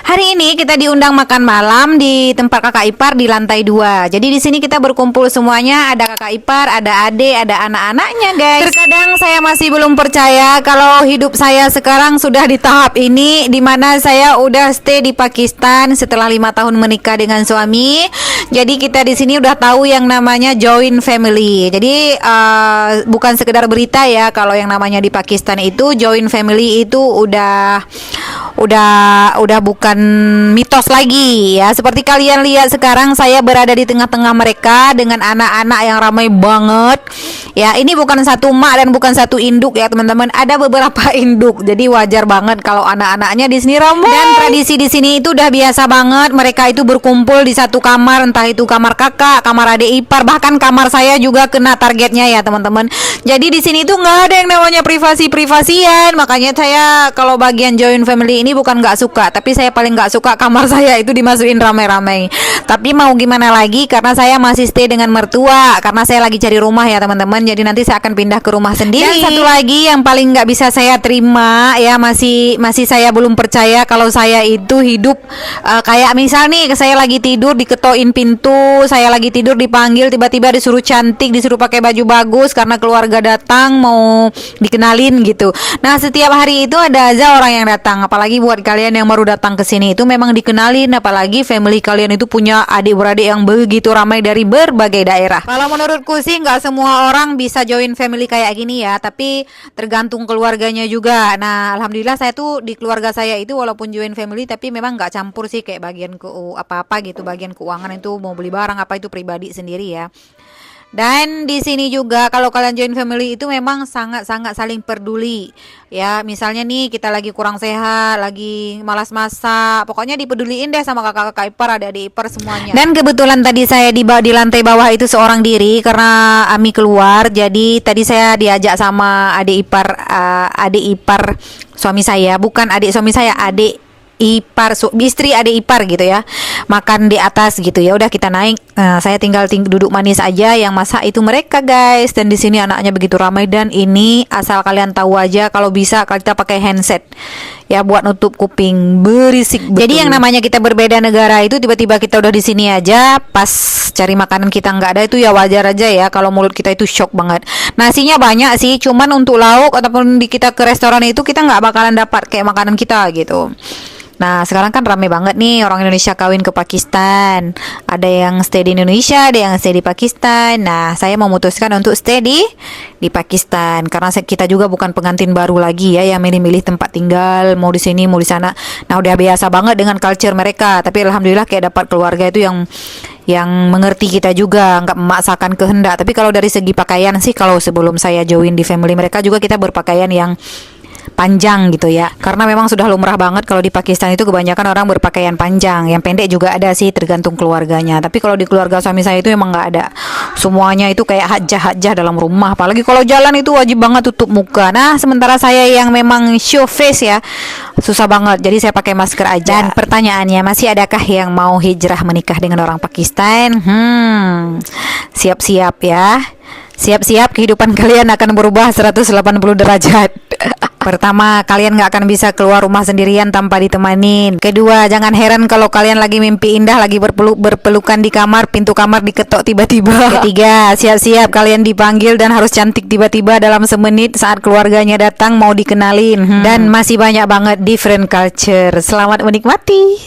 Hari ini kita diundang makan malam di tempat kakak ipar di lantai 2. Jadi di sini kita berkumpul semuanya, ada kakak ipar, ada adik, ada anak-anaknya, guys. Terkadang saya masih belum percaya kalau hidup saya sekarang sudah di tahap ini, di mana saya udah stay di Pakistan setelah 5 tahun menikah dengan suami. Jadi kita di sini udah tahu yang namanya joint family. Jadi bukan sekedar berita ya, kalau yang namanya di Pakistan itu joint family itu udah bukan mitos lagi ya. Seperti kalian lihat sekarang saya berada di tengah-tengah mereka dengan anak-anak yang ramai banget. Ya, ini bukan satu mak dan bukan satu induk ya, teman-teman. Ada beberapa induk. Jadi wajar banget kalau anak-anaknya di sini ramai. Dan tradisi di sini itu udah biasa banget. Mereka itu berkumpul di satu kamar, entah itu kamar kakak, kamar adik ipar, bahkan kamar saya juga kena targetnya ya, teman-teman. Jadi di sini tuh nggak ada yang namanya privasi-privasian. Makanya saya kalau bagian joint family ini bukan nggak suka, tapi saya paling nggak suka kamar saya itu dimasukin ramai-ramai. Tapi mau gimana lagi, karena saya masih stay dengan mertua, karena saya lagi cari rumah ya, teman-teman. Jadi nanti saya akan pindah ke rumah sendiri. Dan satu lagi yang paling nggak bisa saya terima ya, masih saya belum percaya kalau saya itu hidup kayak misal nih, saya lagi tidur diketoin pintu, saya lagi tidur dipanggil, tiba-tiba disuruh cantik, disuruh pakai baju bagus karena keluarga datang mau dikenalin gitu. Nah, setiap hari itu ada aja orang yang datang. Apalagi buat kalian yang baru datang ke sini itu memang dikenalin, apalagi family kalian itu punya adik-beradik yang begitu ramai dari berbagai daerah. Kalau menurutku sih nggak semua orang bisa join family kayak gini ya, tapi tergantung keluarganya juga. Nah, alhamdulillah saya tuh di keluarga saya itu walaupun join family tapi memang nggak campur sih, kayak bagian apa-apa gitu, bagian keuangan itu mau beli barang apa itu pribadi sendiri ya. Dan di sini juga kalau kalian join family itu memang sangat-sangat saling peduli. Ya, misalnya nih kita lagi kurang sehat, lagi malas masak, pokoknya dipeduliin deh sama kakak-kakak ipar, adik-adik ipar semuanya. Dan kebetulan tadi saya di lantai bawah itu seorang diri karena Ami keluar. Jadi tadi saya diajak sama adik ipar suami saya, bukan adik suami saya, adik ipar istri adik ipar gitu ya, makan di atas gitu. Ya udah kita naik. Nah, saya tinggal duduk manis aja, yang masak itu mereka, guys. Dan di sini anaknya begitu ramai. Dan ini asal kalian tahu aja, kalau bisa kita pakai handset ya buat nutup kuping, berisik betul. Jadi yang namanya kita berbeda negara itu, tiba-tiba kita udah di sini aja, pas cari makanan kita nggak ada, itu ya wajar aja ya kalau mulut kita itu shock banget. Nasinya banyak sih, cuman untuk lauk ataupun kita ke restoran itu kita nggak bakalan dapat kayak makanan kita gitu. Nah, sekarang kan rame banget nih orang Indonesia kawin ke Pakistan. Ada yang stay di Indonesia, ada yang stay di Pakistan. Nah, saya memutuskan untuk stay di Pakistan karena kita juga bukan pengantin baru lagi ya, yang milih-milih tempat tinggal, mau di sini, mau di sana. Nah, udah biasa banget dengan culture mereka. Tapi alhamdulillah kayak dapat keluarga itu yang mengerti kita juga, nggak memaksakan kehendak. Tapi kalau dari segi pakaian sih, kalau sebelum saya join di family mereka juga kita berpakaian yang panjang gitu ya, karena memang sudah lumrah banget kalau di Pakistan itu kebanyakan orang berpakaian panjang. Yang pendek juga ada sih, tergantung keluarganya. Tapi kalau di keluarga suami saya itu emang nggak ada, semuanya itu kayak hajah dalam rumah. Apalagi kalau jalan itu wajib banget tutup muka. Nah, sementara saya yang memang show face ya, susah banget, jadi saya pakai masker aja. Dan pertanyaannya, masih adakah yang mau hijrah menikah dengan orang Pakistan? Siap-siap ya, siap-siap kehidupan kalian akan berubah 180 derajat. Pertama, kalian gak akan bisa keluar rumah sendirian tanpa ditemanin. Kedua, jangan heran kalau kalian lagi mimpi indah, lagi berpelukan di kamar, pintu kamar diketok tiba-tiba. Ketiga, siap-siap kalian dipanggil dan harus cantik tiba-tiba dalam semenit saat keluarganya datang mau dikenalin. Dan masih banyak banget different culture. Selamat menikmati.